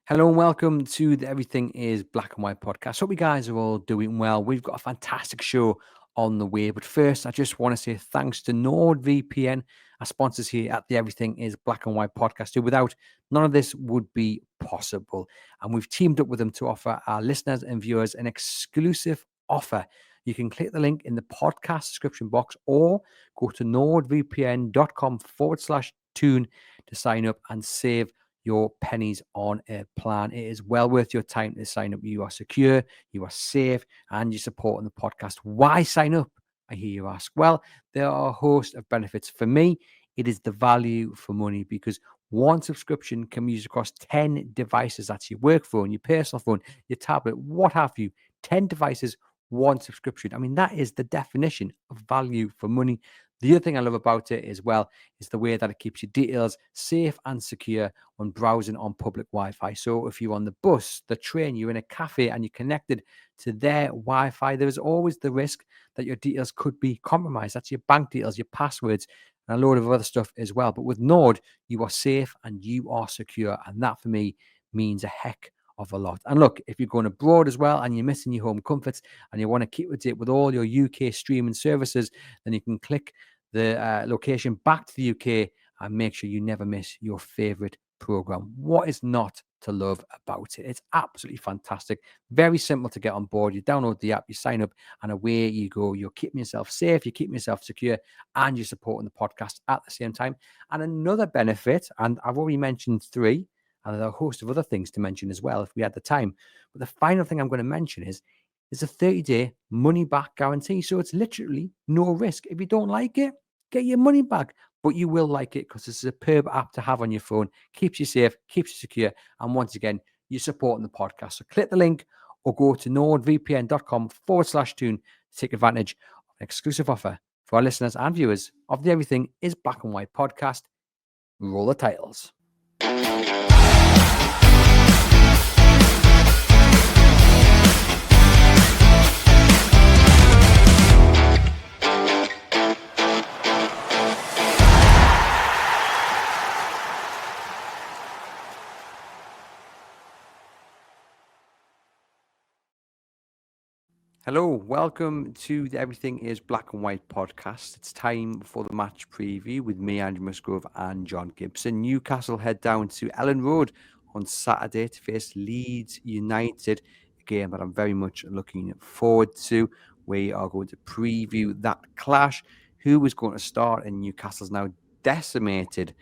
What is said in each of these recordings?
Hello and welcome to the Everything is Black and White podcast. Hope you guys are all doing well. We've got a fantastic show on the way. But first, I just want to say thanks to NORD VPN, our sponsors here at the Everything is Black and White podcast, who without none of this would be possible. And we've teamed up with them to offer our listeners and viewers an exclusive offer. You can click the link in the podcast description box or go to nordvpn.com/tune to sign up and save your pennies on a plan. It is well worth your time to sign up. You are secure, you are safe, and you're supporting the podcast. Why sign up? I hear you ask. Well, there are a host of benefits. For me, it is the value for money because one subscription can be used across 10 devices. That's your work phone, your personal phone, your tablet, what have you. 10 devices, one subscription. I mean, that is the definition of value for money. The other thing I love about it as well is the way that it keeps your details safe and secure when browsing on public Wi-Fi. So if you're on the bus, the train, you're in a cafe and you're connected to their Wi-Fi, there is always the risk that your details could be compromised. That's your bank details, your passwords, and a load of other stuff as well. But with Nord, you are safe and you are secure. And that for me means a heck of a lot. And look, if you're going abroad as well and you're missing your home comforts and you want to keep with it with all your UK streaming services, then you can click the location back to the UK and make sure you never miss your favorite program. What is not to love about it? It's absolutely fantastic. Very simple to get on board. You download the app, you sign up, and away you go. You're keeping yourself safe, you're keeping yourself secure, and you're supporting the podcast at the same time. And another benefit, and I've already mentioned three, and there are a host of other things to mention as well if we had the time. But the final thing I'm going to mention is there's a 30-day money-back guarantee. So it's literally no risk. If you don't like it, get your money back. But you will like it because it's a superb app to have on your phone. Keeps you safe, keeps you secure. And once again, you're supporting the podcast. So click the link or go to nordvpn.com/tune to take advantage of an exclusive offer for our listeners and viewers of the Everything is Black and White podcast. Roll the titles. Hello, welcome to the Everything is Black and White podcast. It's time for the match preview with me, Andrew Musgrove, and John Gibson. Newcastle head down to Ellen Road on Saturday to face Leeds United, a game that I'm very much looking forward to. We are going to preview that clash. Who is going to start in Newcastle's now decimated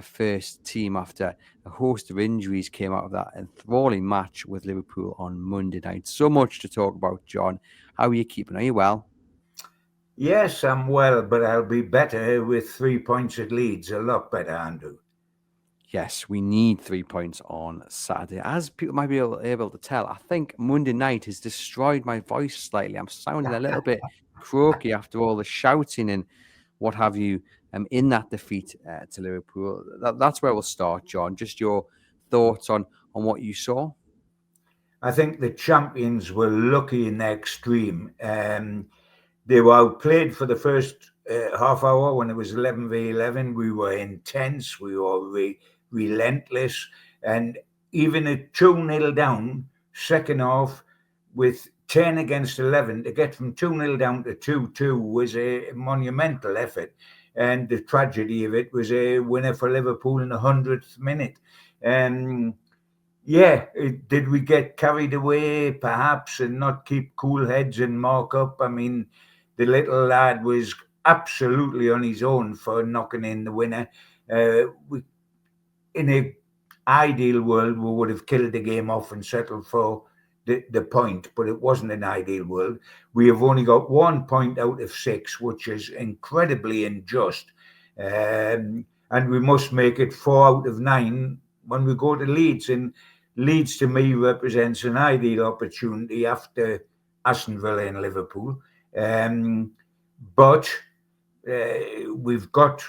first team after a host of injuries came out of that enthralling match with Liverpool on Monday night. So much to talk about, John. How are you keeping? Are you well? Yes, I'm well, but I'll be better with 3 points at Leeds. A lot better, Andrew. Yes, we need 3 points on Saturday. As people might be able to tell, I think Monday night has destroyed my voice slightly. I'm sounding a little bit croaky after all the shouting and what have you in that defeat to Liverpool. That's where we'll start, John. Just your thoughts on what you saw. I think the champions were lucky in the extreme. They were outplayed for the first half hour when it was 11v11. We were intense. We were relentless. And even at 2-0 down, second half, with 10 against 11, to get from 2-0 down to 2-2 was a monumental effort. And the tragedy of it was a winner for Liverpool in the 100th minute. Did we get carried away perhaps and not keep cool heads and mark up? I mean, the little lad was absolutely on his own for knocking in the winner. In an ideal world, we would have killed the game off and settled for the point, but it wasn't an ideal world. We have only got 1 point out of 6, which is incredibly unjust. And we must make it 4 out of 9 when we go to Leeds. And Leeds, to me, represents an ideal opportunity after Aston Villa and Liverpool. But we've got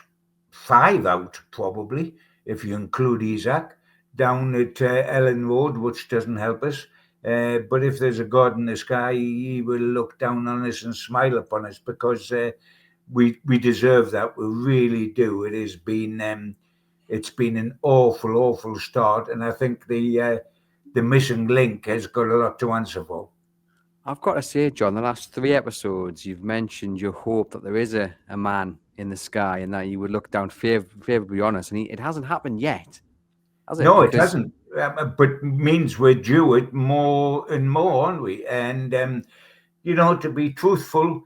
5 out, probably, if you include Isaac, down at Ellen Road, which doesn't help us. But if there's a God in the sky, he will look down on us and smile upon us because we deserve that. We really do. It has been It's been an awful start, and I think the missing link has got a lot to answer for. I've got to say, John, the last 3 episodes, you've mentioned your hope that there is a man in the sky and that you would look down favorably on us. And it hasn't happened yet, has it? No, it Because hasn't. But means we're due it more and more, aren't we? And to be truthful,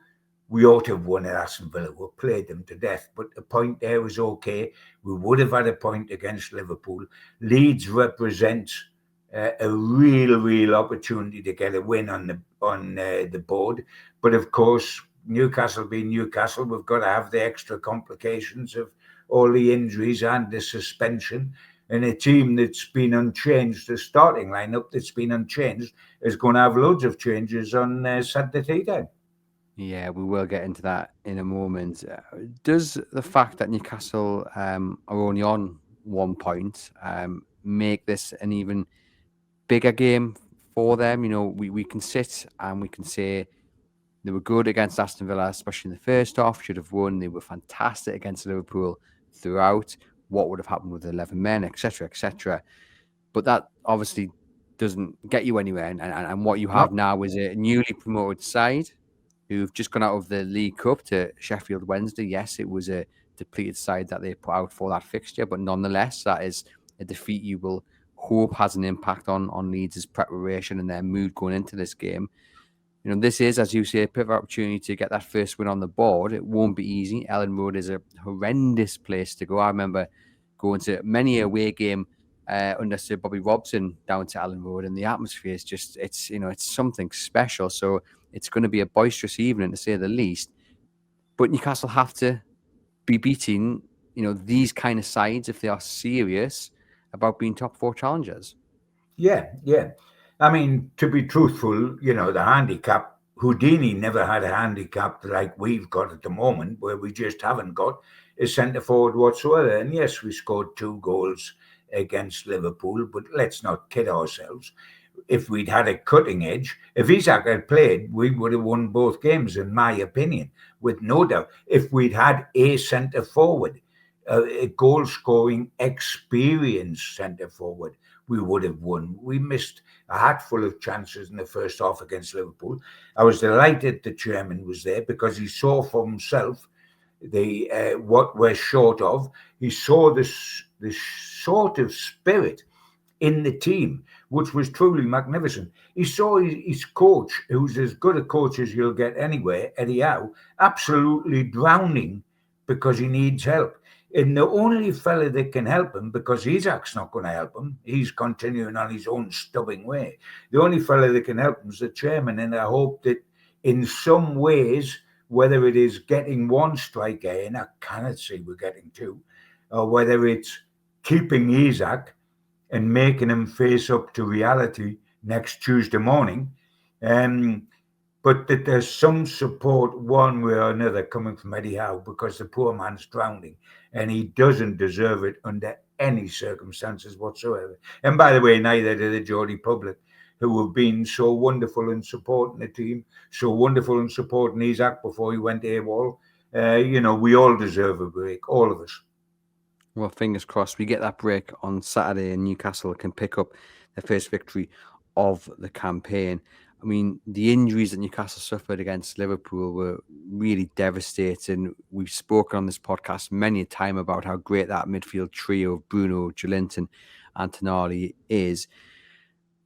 we ought to have won at Aston Villa. We played them to death, but the point there was okay. We would have had a point against Liverpool. Leeds represents a real opportunity to get a win on the board. But of course, Newcastle being Newcastle, we've got to have the extra complications of all the injuries and the suspension. And a team that's been unchanged, the starting lineup that's been unchanged, is going to have loads of changes on Saturday night. yeah, we will get into that in a moment. Does the fact that Newcastle are only on 1 point make this an even bigger game for them? We can sit and we can say they were good against Aston Villa, especially in the first half, should have won. They were fantastic against Liverpool throughout. What would have happened with 11 men, etc., etc. But that obviously doesn't get you anywhere. And what you have now is a newly promoted side who've just gone out of the League Cup to Sheffield Wednesday. Yes, it was a depleted side that they put out for that fixture, but nonetheless, that is a defeat you will hope has an impact on Leeds' preparation and their mood going into this game. This is, as you say, a perfect opportunity to get that first win on the board. It won't be easy. Ellen Road is a horrendous place to go. I remember going to many a away game under Sir Bobby Robson down to Ellen Road, and the atmosphere is just, it's something special. So it's going to be a boisterous evening, to say the least. But Newcastle have to be beating, these kind of sides if they are serious about being top 4 challengers. Yeah. I mean, to be truthful, the handicap, Houdini never had a handicap like we've got at the moment, where we just haven't got a centre forward whatsoever. And yes, we scored 2 goals against Liverpool, but let's not kid ourselves. If we'd had a cutting edge, if Isak had played, we would have won both games, in my opinion, with no doubt. If we'd had a centre forward, a goal-scoring, experienced centre forward, we would have won. We missed a hatful of chances in the first half against Liverpool. I was delighted the chairman was there because he saw for himself what we're short of. He saw the sort of spirit in the team, which was truly magnificent. He saw his coach, who's as good a coach as you'll get anywhere, Eddie Howe, absolutely drowning because he needs help. And the only fella that can help him, because Isak's not going to help him, he's continuing on his own stubborn way. The only fella that can help him is the chairman. And I hope that in some ways, whether it is getting 1 striker in, I cannot see we're getting 2, or whether it's keeping Isak and making him face up to reality next Tuesday morning, but that there's some support one way or another coming from Eddie Howe, because the poor man's drowning and he doesn't deserve it under any circumstances whatsoever. And by the way, neither did the Geordie public, who have been so wonderful in supporting the team, so wonderful in supporting Isak before he went AWOL. We all deserve a break, all of us. Well, fingers crossed we get that break on Saturday and Newcastle can pick up their first victory of the campaign. I mean, the injuries that Newcastle suffered against Liverpool were really devastating. We've spoken on this podcast many a time about how great that midfield trio of Bruno, Joelinton and Tonali is.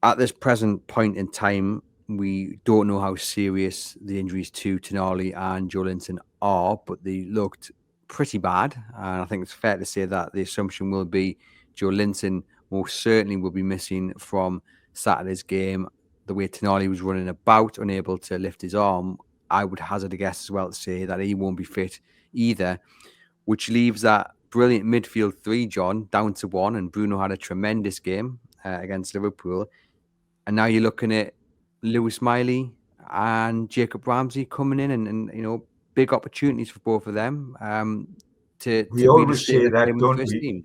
At this present point in time, we don't know how serious the injuries to Tonali and Joelinton are, but they looked pretty bad. And I think it's fair to say that the assumption will be Joelinton most certainly will be missing from Saturday's game. The way Tonali was running about, unable to lift his arm, I would hazard a guess as well to say that he won't be fit either, which leaves that brilliant midfield 3, John, down to 1. And Bruno had a tremendous game against Liverpool. And now you're looking at Lewis Miley and Jacob Ramsey coming in and big opportunities for both of them to we always say that, don't first we? Team.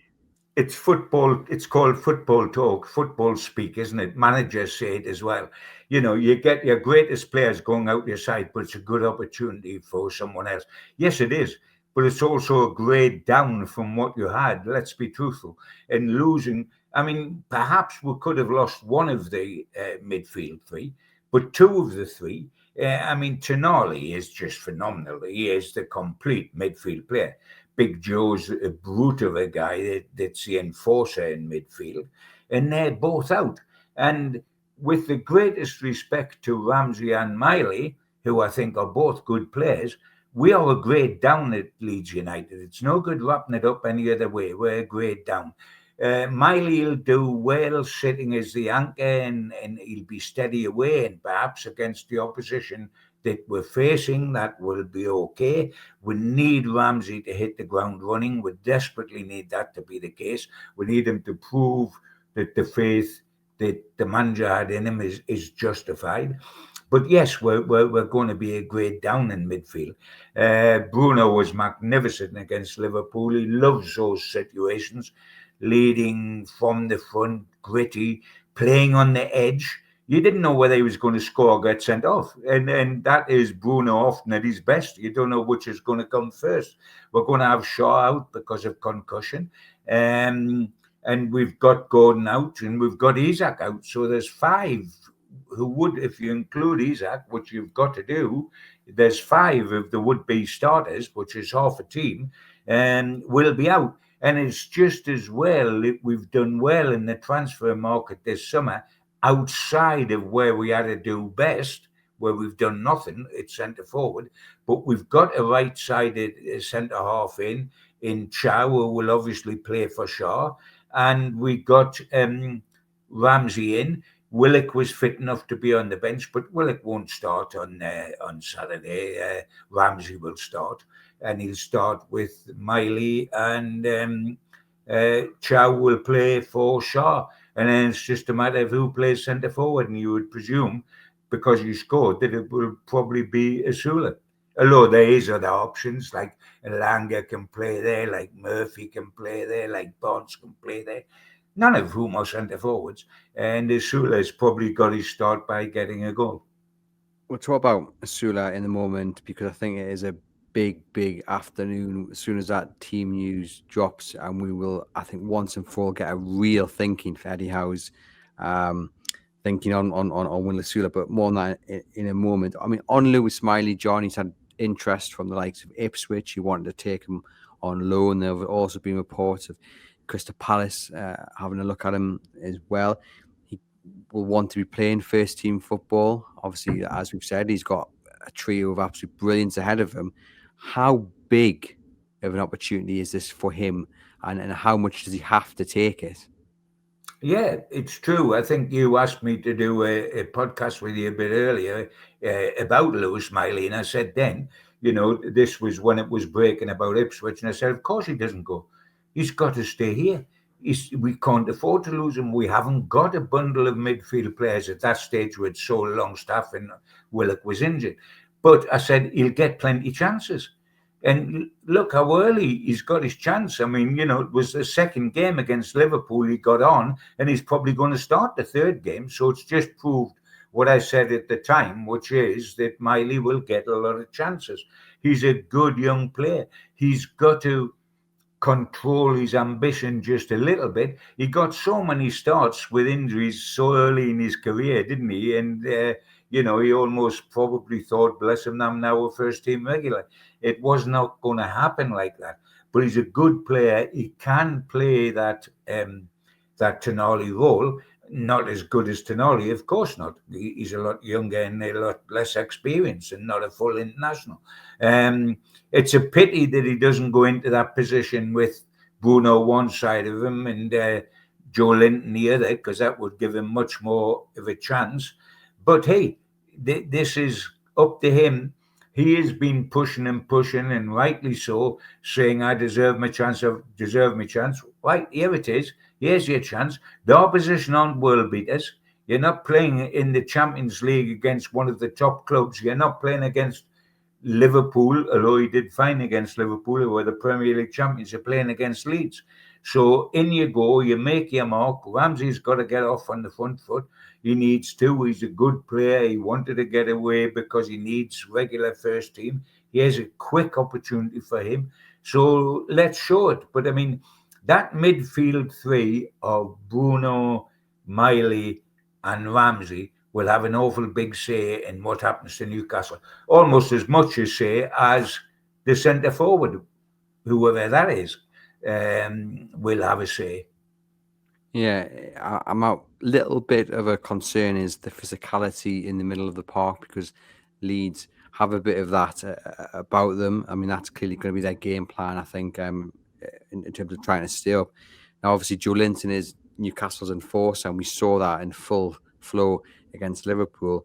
It's football. It's called football talk, football speak, isn't it? Managers say it as well. You get your greatest players going out your side, but it's a good opportunity for someone else. Yes, it is. but it's also a grade down from what you had. Let's be truthful. And losing, I mean, perhaps we could have lost one of the midfield three, but two of the three. I mean, Tonali is just phenomenal. He is the complete midfield player. Big Joe's a brute of a guy that's the enforcer in midfield, and they're both out. And with the greatest respect to Ramsey and Miley, who I think are both good players, we are a grade down at Leeds United. It's no good wrapping it up any other way. We're a grade down. Miley will do well sitting as the anchor, and he'll be steady away, and perhaps against the opposition that we're facing, that will be okay. We need Ramsey to hit the ground running. We desperately need that to be the case. We need him to prove that the faith that the manager had in him is justified. But yes, we're going to be a grade down in midfield. Bruno was magnificent against Liverpool. He loves those situations, leading from the front, gritty, playing on the edge. You didn't know whether he was going to score or get sent off. And that is Bruno often at his best. You don't know which is going to come first. We're going to have Shaw out because of concussion. And we've got Gordon out, and we've got Isak out. So there's five who would, if you include Isak, which you've got to do, there's five of the would-be starters, which is half a team, and will be out. And it's just as well that we've done well in the transfer market this summer, outside of where we had to do best, where we've done nothing at centre forward, but we've got a right-sided centre half in Chow, who will obviously play for Shaw, and we got Ramsey in. Willock was fit enough to be on the bench, but Willock won't start on Saturday. Ramsey will start, and he'll start with Miley, and Chow will play for Shaw. And then it's just a matter of who plays centre forward, and you would presume, because you scored, that it will probably be Osula. Although there is other options, like Elanga can play there, like Murphy can play there, like Bonds can play there. None of whom are centre forwards. And Osula has probably got his start by getting a goal. We'll talk about Osula in a moment, because I think it is a big afternoon as soon as that team news drops, and we will, I think, once and for all get a real thinking for Eddie Howe's thinking on Will Osula, but more on that in a moment. I mean, on Lewis Miley, Johnny's had interest from the likes of Ipswich. He wanted to take him on loan. There have also been reports of Crystal Palace having a look at him as well. He will want to be playing first team football. Obviously, as we've said, he's got a trio of absolute brilliance ahead of him. How big of an opportunity is this for him, and how much does he have to take it? Yeah, it's true. I think you asked me to do a podcast with you a bit earlier about Lewis Miley, and I said then, this was when it was breaking about Ipswich, and I said, of course he doesn't go. He's got to stay here. We can't afford to lose him. We haven't got a bundle of midfield players at that stage with so long staff, and Willock was injured. But I said he'll get plenty chances. And look how early he's got his chance. I mean, it was the second game against Liverpool he got on, and he's probably going to start the third game. So it's just proved what I said at the time, which is that Miley will get a lot of chances. He's a good young player. He's got to control his ambition just a little bit. He got so many starts with injuries so early in his career, didn't he? And, he almost probably thought, bless him, I'm now a first team regular. It was not going to happen like that. But he's a good player. He can play that Tonali role. Not as good as Tonali, of course not. He's a lot younger and a lot less experienced, and not a full international. It's a pity that he doesn't go into that position with Bruno one side of him and Joelinton the other, because that would give him much more of a chance. But hey, this is up to him. He has been pushing, and rightly so, saying, I deserve my chance. Right, here it is. Here's your chance. The opposition aren't world beaters. You're not playing in the Champions League against one of the top clubs. You're not playing against Liverpool, although he did fine against Liverpool, who were the Premier League champions. You're playing against Leeds. So in you go, you make your mark. Ramsey's got to get off on the front foot. He needs to. He's a good player. He wanted to get away because he needs regular first team. Here's a quick opportunity for him. So let's show it. But I mean, that midfield three of Bruno, Miley, and Ramsey will have an awful big say in what happens to Newcastle. Almost as much as say as the centre forward, whoever that is, will have a say. Yeah, I'm a little bit of a concern is the physicality in the middle of the park, because Leeds have a bit of that about them. I mean, that's clearly going to be their game plan, I think, in terms of trying to stay up. Now, obviously, Joelinton is Newcastle's enforcer, and we saw that in full flow against Liverpool.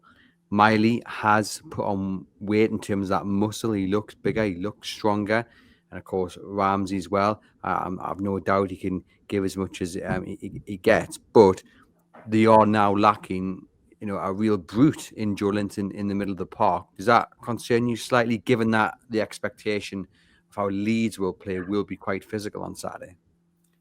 Miley has put on weight in terms of that muscle. He looks bigger, he looks stronger. And of course, Ramsey as well. I've no doubt he can give as much as he gets, but they are now lacking, a real brute in Joelinton in the middle of the park. Does that concern you slightly, given that the expectation of how Leeds will play will be quite physical on Saturday?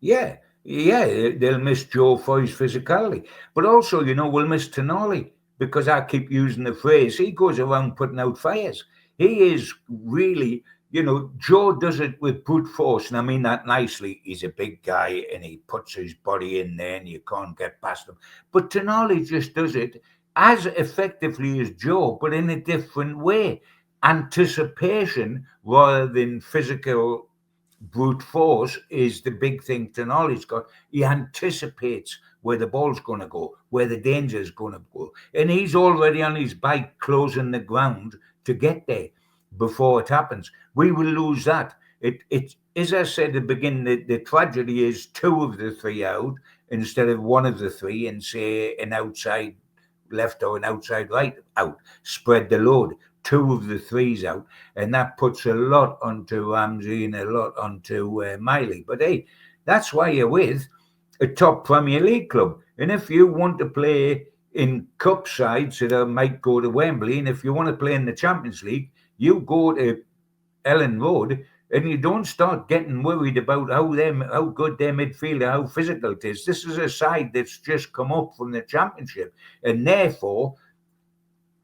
Yeah, they'll miss Joe for his physicality. But also, we'll miss Tonali, because I keep using the phrase, he goes around putting out fires. He is really, Joe does it with brute force, and I mean that nicely. He's a big guy, and he puts his body in there, and you can't get past him. But Tonali just does it as effectively as Joe, but in a different way. Anticipation rather than physical brute force is the big thing Tonali's got. He anticipates where the ball's going to go, where the danger is going to go. And he's already on his bike closing the ground to get there before it happens. We will lose that. It as I said at the beginning, the tragedy is two of the three out instead of one of the three, and say an outside left or an outside right out. Spread the load. Two of the threes out, and that puts a lot onto Ramsey and a lot onto Miley. But hey, that's why you're with a top Premier League club. And if you want to play in cup sides that might go to Wembley, and if you want to play in the Champions League, you go to Ellen Road, and you don't start getting worried about how good their midfield, how physical it is. This is a side that's just come up from the Championship, and therefore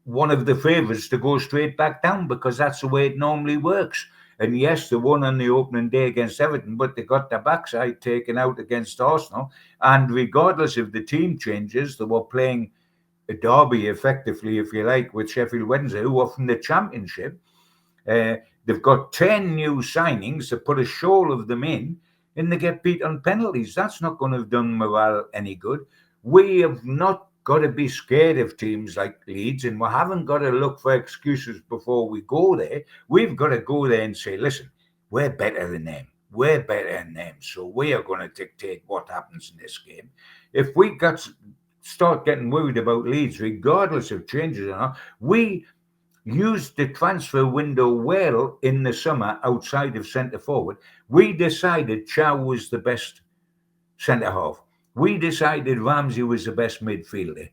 one of the favourites to go straight back down, because that's the way it normally works. And yes, they won on the opening day against Everton, but they got their backside taken out against Arsenal. And regardless of the team changes, they were playing a derby effectively, if you like, with Sheffield Wednesday, who are from the Championship. They've got 10 new signings to put a shoal of them in, and they get beat on penalties. That's not going to have done morale any good. We have not got to be scared of teams like Leeds, and we haven't got to look for excuses before we go there. We've got to go there and say, listen, we're better than them. We're better than them. So we are going to dictate what happens in this game. If we start getting worried about Leeds, regardless of changes or not, we used the transfer window well in the summer outside of centre forward. We decided Chow was the best centre half. We decided Ramsey was the best midfielder.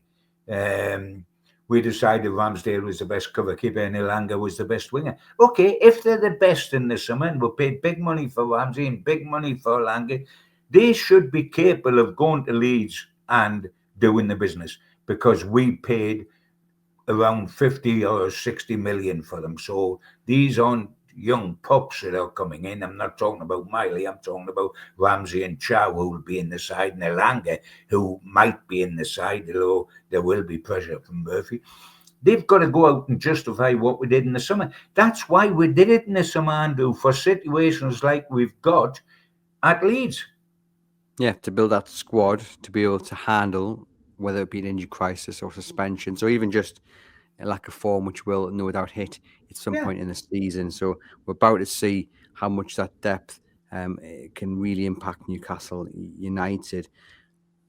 We decided Ramsdale was the best cover keeper and Elanga was the best winger. Okay, if they're the best in the summer and we paid big money for Ramsey and big money for Elanga, they should be capable of going to Leeds and doing the business, because we paid around 50 or 60 million for them. So these aren't young pups that are coming in. I'm not talking about Miley. I'm talking about Ramsey and Chow, who will be in the side, and Elanga, who might be in the side, although there will be pressure from Murphy. They've got to go out and justify what we did in the summer. That's why we did it in the summer, Andrew, for situations like we've got at Leeds. Yeah, to build that squad to be able to handle whether it be an injury crisis or suspension, so even just a lack of form, which will no doubt hit at some point in the season. So we're about to see how much that depth can really impact Newcastle United.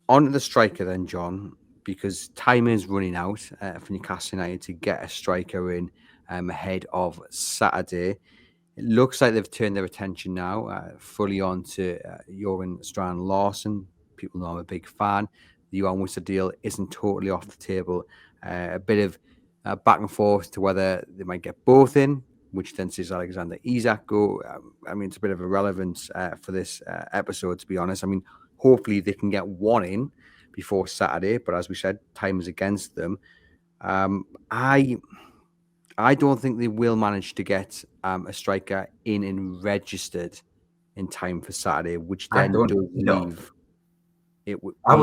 On to the striker then, John, because time is running out for Newcastle United to get a striker in ahead of Saturday. It looks like they've turned their attention now fully on to Joran Strand Larsen. People know I'm a big fan. The Johan Wissa deal isn't totally off the table. A bit of back and forth to whether they might get both in, which then sees Alexander Isak go. I mean, it's a bit of irrelevance for this episode, to be honest. I mean, hopefully they can get one in before Saturday, but as we said, time is against them. I I don't think they will manage to get a striker in and registered in time for Saturday, which I then don't does know. leave it. I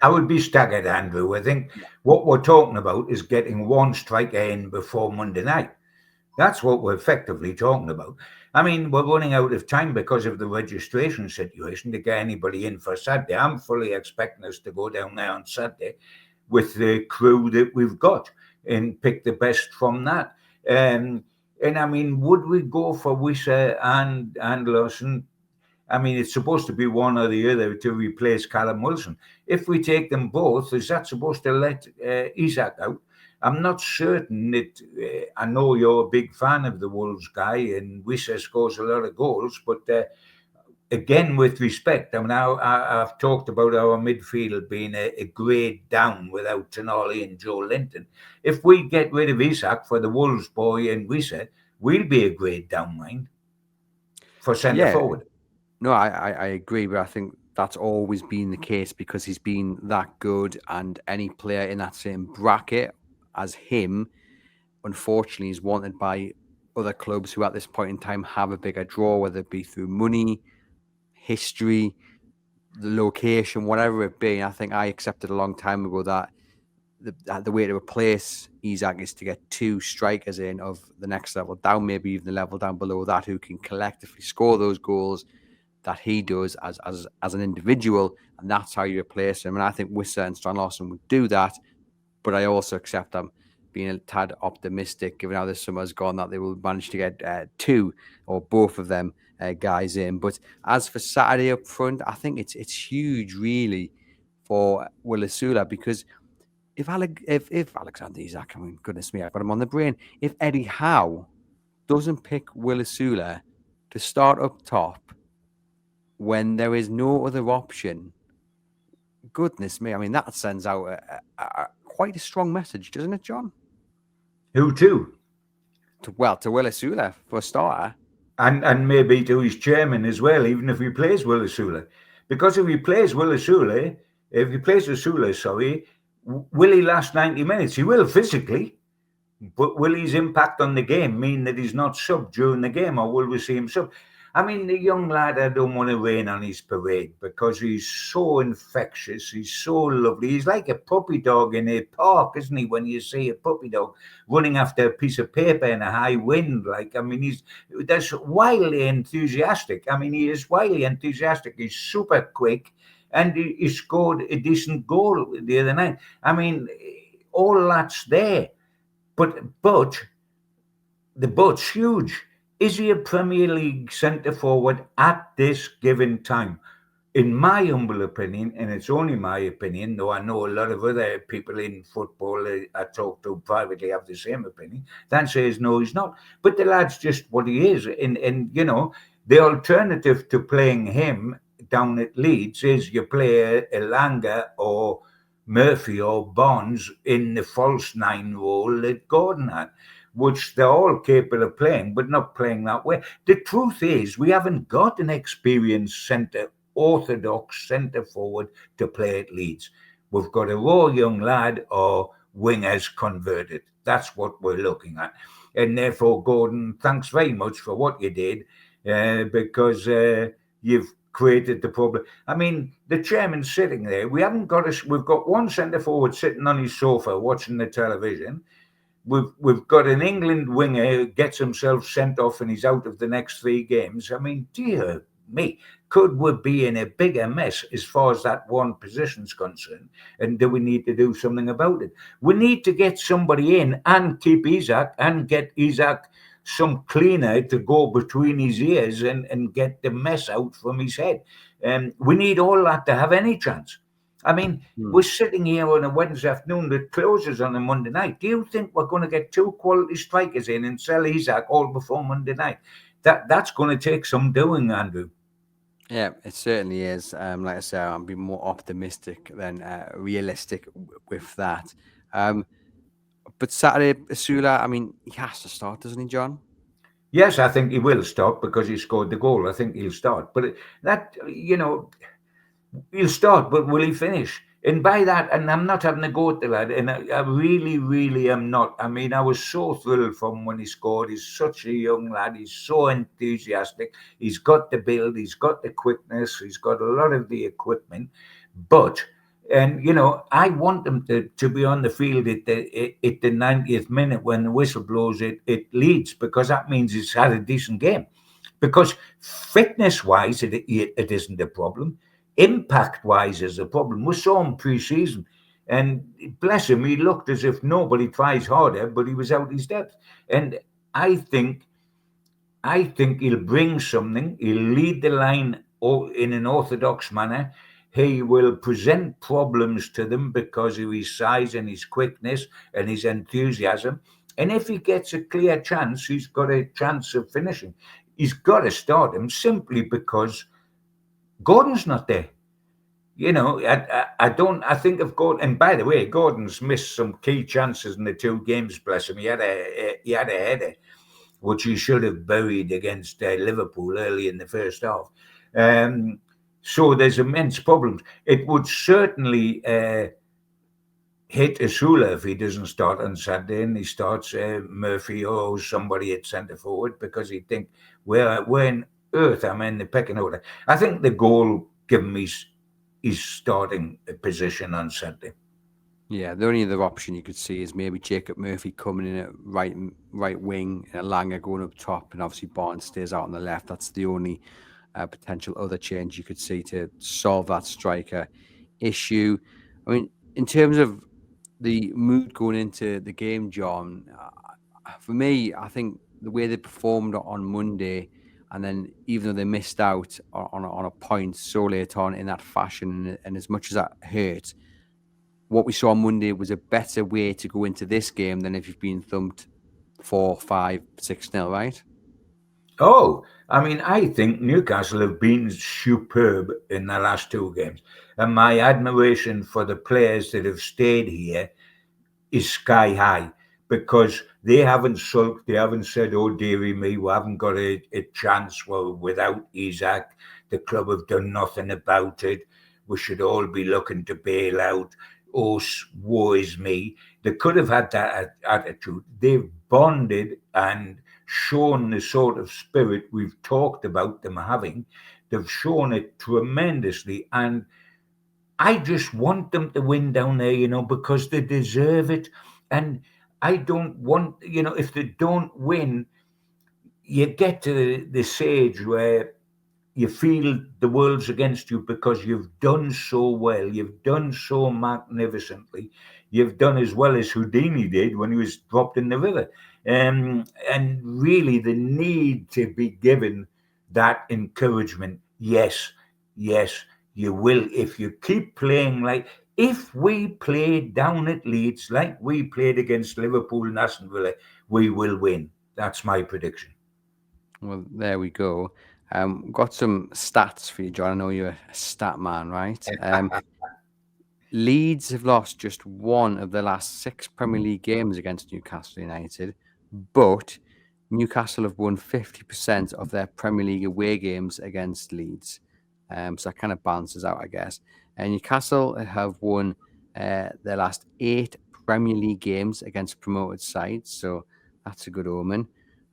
would be staggered, Andrew. I think Yeah. what we're talking about is getting one striker in before Monday night. That's what we're effectively talking about. I mean, we're running out of time because of the registration situation to get anybody in for Saturday. I'm fully expecting us to go down there on Saturday with the crew that we've got and pick the best from that. And I mean, would we go for Wissa and Lawson? I mean, it's supposed to be one or the other to replace Callum Wilson. If we take them both, is that supposed to let Isaac out? I'm not certain that. I know you're a big fan of the Wolves guy, and Wissa scores a lot of goals, but again, with respect, I mean, I've talked about our midfield being a grade down without Tonali and Joelinton. If we get rid of Isaac for the Wolves boy and Wissa, we'll be a grade down, mind, for centre Yeah, forward. no, I agree, but I think that's always been the case because he's been that good, and any player in that same bracket as him, unfortunately, is wanted by other clubs who at this point in time have a bigger draw, whether it be through money, history, the location, whatever it be. I think I accepted a long time ago that the way to replace Isak is to get two strikers in of the next level down, maybe even the level down below that, who can collectively score those goals that he does as an individual, and that's how you replace him. And I think Wissa and Strand Larson would do that, but I also accept I'm being a tad optimistic, given how the summer's gone, that they will manage to get two or both of them guys in. But as for Saturday up front, I think it's huge, really, for Will Osula, because if Alexander Isak, I mean, goodness me, I've got him on the brain. If Eddie Howe doesn't pick Will Osula to start up top when there is no other option, goodness me, I mean, that sends out quite a strong message, doesn't it, John? Who to? To Will Osula for a starter. And maybe to his chairman as well, even if he plays Will Osula. Because if he plays Osula, sorry, will he last 90 minutes? He will physically, but will his impact on the game mean that he's not sub during the game, or will we see him sub? I mean, the young lad, I don't want to rain on his parade because he's so infectious. He's so lovely. He's like a puppy dog in a park, isn't he? When you see a puppy dog running after a piece of paper in a high wind, like, I mean, that's wildly enthusiastic. I mean, he is wildly enthusiastic. He's super quick, and he scored a decent goal the other night. I mean, all that's there, but the but's huge. Is he a Premier League centre forward at this given time? In my humble opinion, and it's only my opinion, though I know a lot of other people in football I talk to privately have the same opinion, that says no, he's not. But the lad's just what he is. And you know, the alternative to playing him down at Leeds is you play Elanga or Murphy or Bonds in the false nine role that Gordon had, which they're all capable of playing, but not playing that way. The truth is, we haven't got an experienced orthodox centre forward to play at Leeds. We've got a raw young lad or wingers converted. That's what we're looking at. And therefore, Gordon, thanks very much for what you did, because you've created the problem. I mean, the chairman's sitting there. We've got one centre forward sitting on his sofa watching the television. We've got an England winger who gets himself sent off and he's out of the next 3 games. I mean, dear me, could we be in a bigger mess as far as that one position's concerned? And do we need to do something about it? We need to get somebody in and keep Isaac and get Isaac some cleaner to go between his ears and get the mess out from his head. We need all that to have any chance. I mean, we're sitting here on a Wednesday afternoon that closes on a Monday night. Do you think we're going to get 2 quality strikers in and sell Isaac all before Monday night? That's going to take some doing, Andrew. Yeah, it certainly is. Like I say, I'm being more optimistic than realistic with that. But Saturday, Osula, I mean, he has to start, doesn't he, John? Yes, I think he will start because he scored the goal. I think he'll start. But he'll start, but will he finish? And by that, and I'm not having a go at the lad, and I really, really am not. I mean, I was so thrilled from when he scored. He's such a young lad. He's so enthusiastic. He's got the build. He's got the quickness. He's got a lot of the equipment. But, and I want him to be on the field at the 90th minute when the whistle blows at Leeds, because that means he's had a decent game. Because fitness-wise, it isn't a problem. Impact-wise is a problem. We saw him pre-season, and bless him, he looked as if nobody tries harder, but he was out his depth. And I think he'll bring something. He'll lead the line in an orthodox manner. He will present problems to them because of his size and his quickness and his enthusiasm. And if he gets a clear chance, he's got a chance of finishing. He's got to start him simply because Gordon's not there. I think of Gordon. And by the way, Gordon's missed some key chances in the 2 games. Bless him. He had a header, which he should have buried against Liverpool early in the first half. So there's immense problems. It would certainly hit Osula if he doesn't start on Saturday and he starts Murphy or somebody at centre forward, because he'd think, where on earth am I in the pecking order? I think the goal given his starting position on Saturday. Yeah, the only other option you could see is maybe Jacob Murphy coming in at right wing and Langer going up top, and obviously Barnes stays out on the left. That's the only potential other change you could see to solve that striker issue. I mean, in terms of the mood going into the game, John, for me, I think the way they performed on Monday, and then even though they missed out on a point so late on in that fashion, and as much as that hurt, what we saw on Monday was a better way to go into this game than if you've been thumped 4, 5, 6-0, right? Oh, I mean, I think Newcastle have been superb in the last 2 games. And my admiration for the players that have stayed here is sky high, because they haven't sulked. They haven't said, oh, dearie me, we haven't got a chance. Well, without Isaac, the club have done nothing about it. We should all be looking to bail out. Oh, woe is me. They could have had that attitude. They've bonded and shown the sort of spirit we've talked about them having. They've shown it tremendously. And I just want them to win down there, because they deserve it. And I don't want, if they don't win, you get to the stage where you feel the world's against you, because you've done so well. You've done so magnificently. You've done as well as Houdini did when he was dropped in the river. And really, the need to be given that encouragement. Yes, you will. If you keep playing if we play down at Leeds like we played against Liverpool and Aston Villa, we will win. That's my prediction. Well, there we go. Got some stats for you, John. I know you're a stat man, right? Leeds have lost just 1 of the last 6 Premier League games against Newcastle United, but Newcastle have won 50% of their Premier League away games against Leeds. So that kind of balances out, I guess. And Newcastle have won their last 8 Premier League games against promoted sides, so that's a good omen.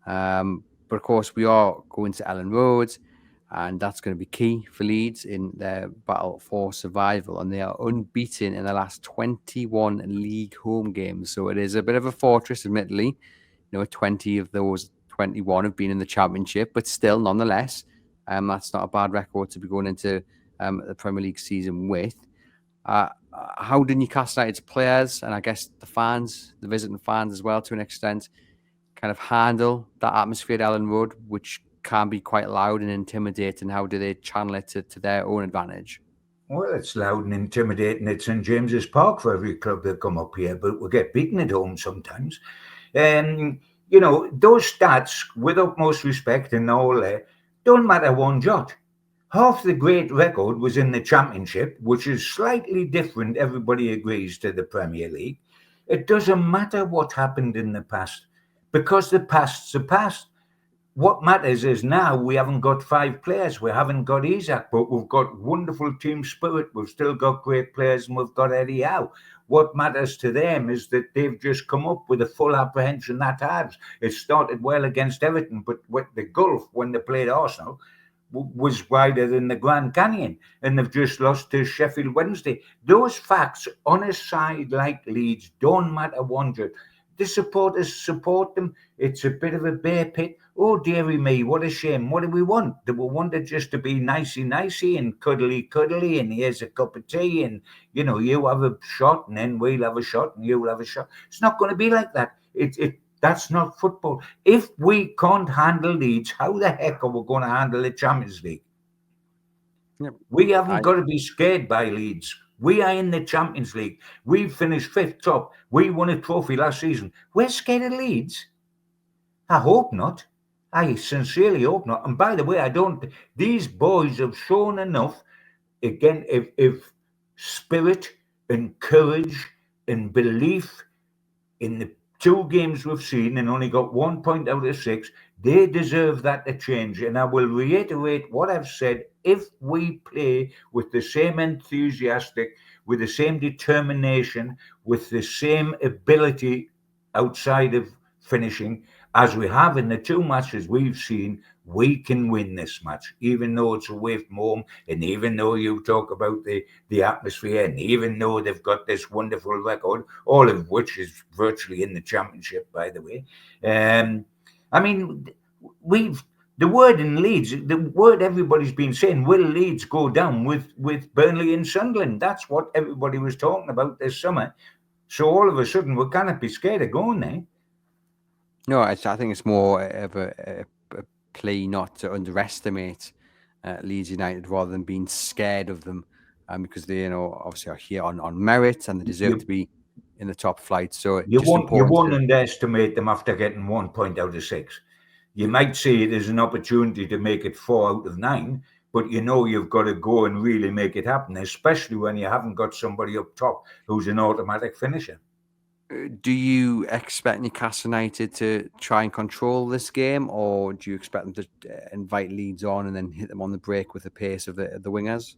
But of course, we are going to Ellen Road, and that's going to be key for Leeds in their battle for survival. And they are unbeaten in the last 21 league home games. So it is a bit of a fortress, admittedly. 20 of those 21 have been in the Championship, but still, nonetheless, that's not a bad record to be going into the Premier League season with. How do Newcastle United's players, and I guess the fans, the visiting fans as well to an extent, kind of handle that atmosphere at Ellen Road, which can be quite loud and intimidating? How do they channel it to their own advantage? Well, it's loud and intimidating at St James's Park for every club that come up here, but we get beaten at home sometimes. Those stats, with utmost respect and all, don't matter one jot. Half the great record was in the Championship, which is slightly different, everybody agrees, to the Premier League. It doesn't matter what happened in the past, because the past's the past. what matters is now we haven't got 5 players. We haven't got Isaac, but we've got wonderful team spirit. We've still got great players, and we've got Eddie Howe. What matters to them is that they've just come up with a full apprehension that has. It started well against Everton, but with the Gulf, when they played Arsenal, was wider than the Grand Canyon, and they've just lost to Sheffield Wednesday. Those facts on a side like Leeds don't matter one jot. The supporters support them. It's a bit of a bear pit. Oh, dearie me, what a shame. What do we want? Do we want it just to be nicey and cuddly, and here's a cup of tea, and, you have a shot, and then we'll have a shot, and you'll have a shot? It's not going to be like that. That's not football. If we can't handle Leeds, how the heck are we going to handle the Champions League? Yep. We haven't got to be scared by Leeds. We are in the Champions League. We finished 5th top. We won a trophy last season. We're scared of Leeds? I hope not. I sincerely hope not. And by the way, these boys have shown enough, again, if spirit and courage and belief in the 2 games we've seen and only got 1 point out of 6, they deserve that to change. And I will reiterate what I've said. If we play with the same enthusiastic, with the same determination, with the same ability outside of finishing as we have in the 2 matches we've seen, we can win this match, even though it's away from home, and even though you talk about the atmosphere, and even though they've got this wonderful record, all of which is virtually in the Championship, by the way. I mean, the word in Leeds, the word everybody's been saying, will Leeds go down with Burnley and Sunderland? That's what everybody was talking about this summer. So all of a sudden, we cannot be scared of going there. No, I think it's more of a plea not to underestimate Leeds United rather than being scared of them, because they, obviously are here on merit and they deserve to be in the top flight. So you won't underestimate them after getting 1 point out of 6. You might see it as an opportunity to make it 4 out of 9, but you've got to go and really make it happen, especially when you haven't got somebody up top who's an automatic finisher. Do you expect Newcastle United to try and control this game, or do you expect them to invite Leeds on and then hit them on the break with the pace of the wingers?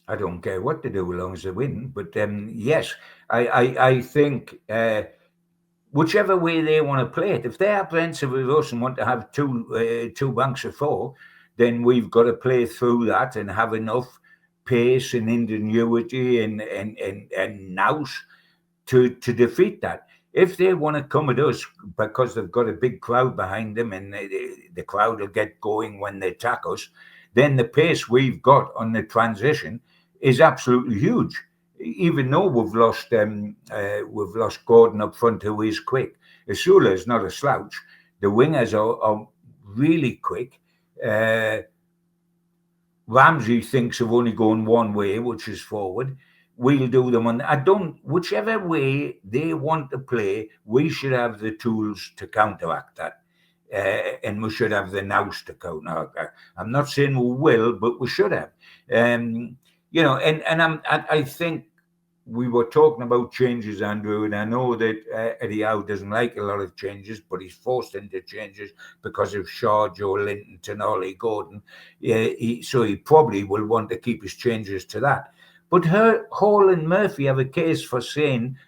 I don't care what they do as long as they win. But yes, I think whichever way they want to play it, if they're apprehensive with us and want to have two banks of 4, then we've got to play through that and have enough pace and ingenuity and nous to defeat that. If they want to come at us because they've got a big crowd behind them and the crowd will get going when they attack us, then the pace we've got on the transition is absolutely huge. Even though we've lost Gordon up front, who is quick. Osula is not a slouch. The wingers are really quick. Ramsey thinks of only going one way, which is forward. We'll do them on. Whichever way they want to play, we should have the tools to counteract that. And we should have the nous to counteract that. I'm not saying we will, but we should have. I think we were talking about changes, Andrew, and I know that Eddie Howe doesn't like a lot of changes, but he's forced into changes because of Shaw, Joelinton, Tonali, Gordon. So he probably will want to keep his changes to that. But Hall and Murphy have a case for saying,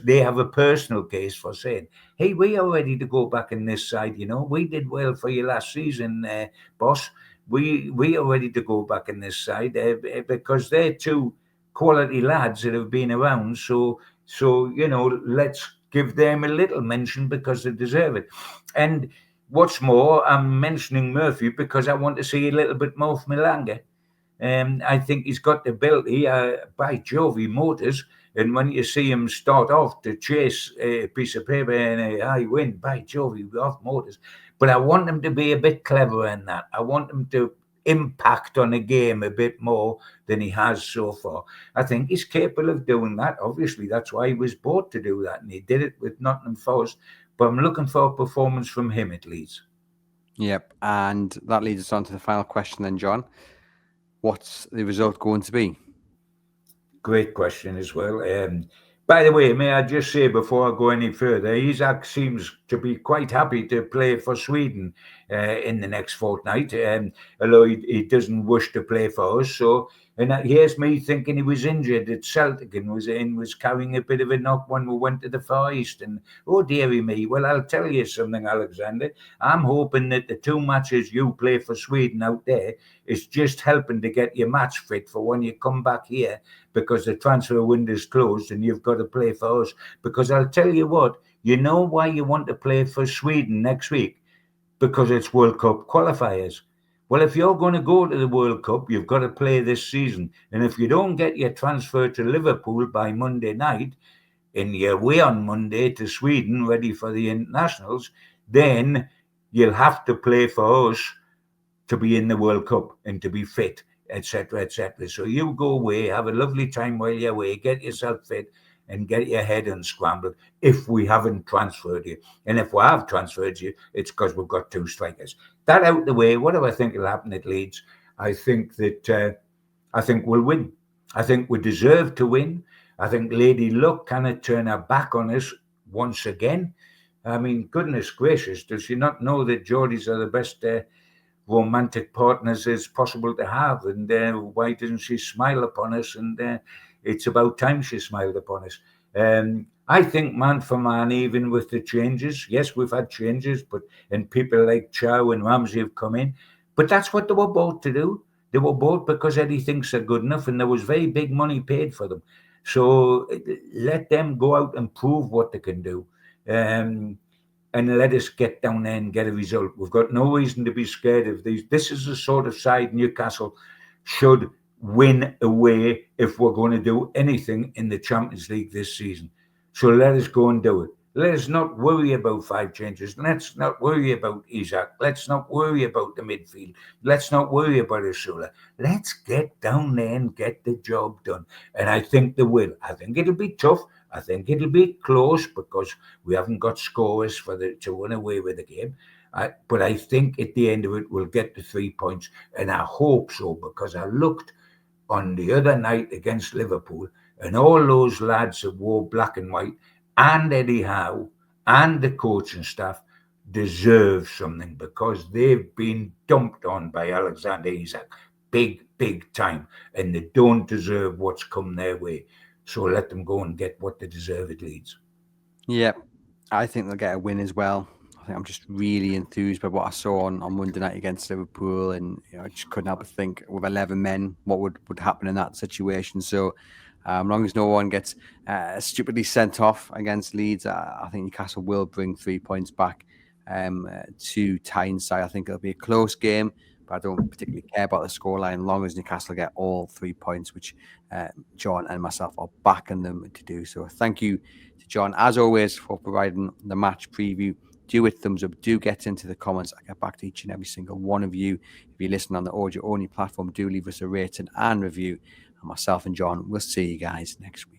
they have a personal case for saying, hey, we are ready to go back in this side. We did well for you last season, boss. We are ready to go back in this side because they're 2 quality lads that have been around. So let's give them a little mention because they deserve it. And what's more, I'm mentioning Murphy because I want to see a little bit more from Elanga. I think he's got the ability, by Jove, he motors. And when you see him start off to chase a piece of paper and a high wind, by Jove, he's off motors. But I want him to be a bit cleverer in that. I want him to impact on a game a bit more than he has so far. I think he's capable of doing that. Obviously, that's why he was bought to do that. And he did it with Nottingham Forest. But I'm looking for a performance from him at least. Yep. And that leads us on to the final question then, John. What's the result going to be? Great question as well. By the way, may I just say before I go any further, Isaac seems to be quite happy to play for Sweden in the next fortnight, although he doesn't wish to play for us. So, and here's me thinking he was injured at Celtic and was carrying a bit of a knock when we went to the Far East. And oh dearie me, well I'll tell you something, Alexander. I'm hoping that the 2 matches you play for Sweden out there is just helping to get your match fit for when you come back here, because the transfer window is closed and you've got to play for us. Because I'll tell you what, you know why you want to play for Sweden next week? Because it's World Cup qualifiers. Well, if you're going to go to the World Cup, you've got to play this season. And if you don't get your transfer to Liverpool by Monday night, and you're away on Monday to Sweden ready for the internationals, then you'll have to play for us to be in the World Cup and to be fit, etc., etc. So you go away, have a lovely time while you're away, get yourself fit and get your head unscrambled if we haven't transferred you. And if we have transferred you, it's because we've got 2 strikers. That out the way, what do I think will happen at Leeds? I think we'll win. I think we deserve to win. I think Lady Luck cannot turn her back on us once again. I mean, goodness gracious, does she not know that Geordies are the best romantic partners as possible to have? And why doesn't she smile upon us? And it's about time she smiled upon us. I think man for man, even with the changes, yes, we've had changes, and people like Chow and Ramsey have come in, but that's what they were bought to do. They were bought because Eddie thinks they're good enough, and there was very big money paid for them. So let them go out and prove what they can do. And let us get down there and get a result. We've got no reason to be scared of these. This is the sort of side Newcastle should win away if we're going to do anything in the Champions League this season. So let us go and do it. Let us not worry about 5 changes. Let's not worry about Isaac. Let's not worry about the midfield. Let's not worry about Osula. Let's get down there and get the job done. And I think they will. I think it'll be tough. I think it'll be close because we haven't got scorers to run away with the game. But I think at the end of it, we'll get the 3 points. And I hope so, because I looked on the other night against Liverpool, and all those lads that wore black and white, and Eddie Howe, and the coaching staff deserve something, because they've been dumped on by Alexander Isak big time, and they don't deserve what's come their way. So let them go and get what they deserve at Leeds. Yeah, I think they'll get a win as well. I think I'm just really enthused by what I saw on Monday night against Liverpool, and I just couldn't help but think with 11 men what would happen in that situation. So as long as no one gets stupidly sent off against Leeds, I think Newcastle will bring 3 points back to Tyneside. I think it'll be a close game, but I don't particularly care about the scoreline as long as Newcastle get all 3 points, which John and myself are backing them to do. So thank you to John, as always, for providing the match preview. Do hit thumbs up. Do get into the comments. I get back to each and every single one of you. If you listen on the audio-only platform, do leave us a rating and review. And myself and John will see you guys next week.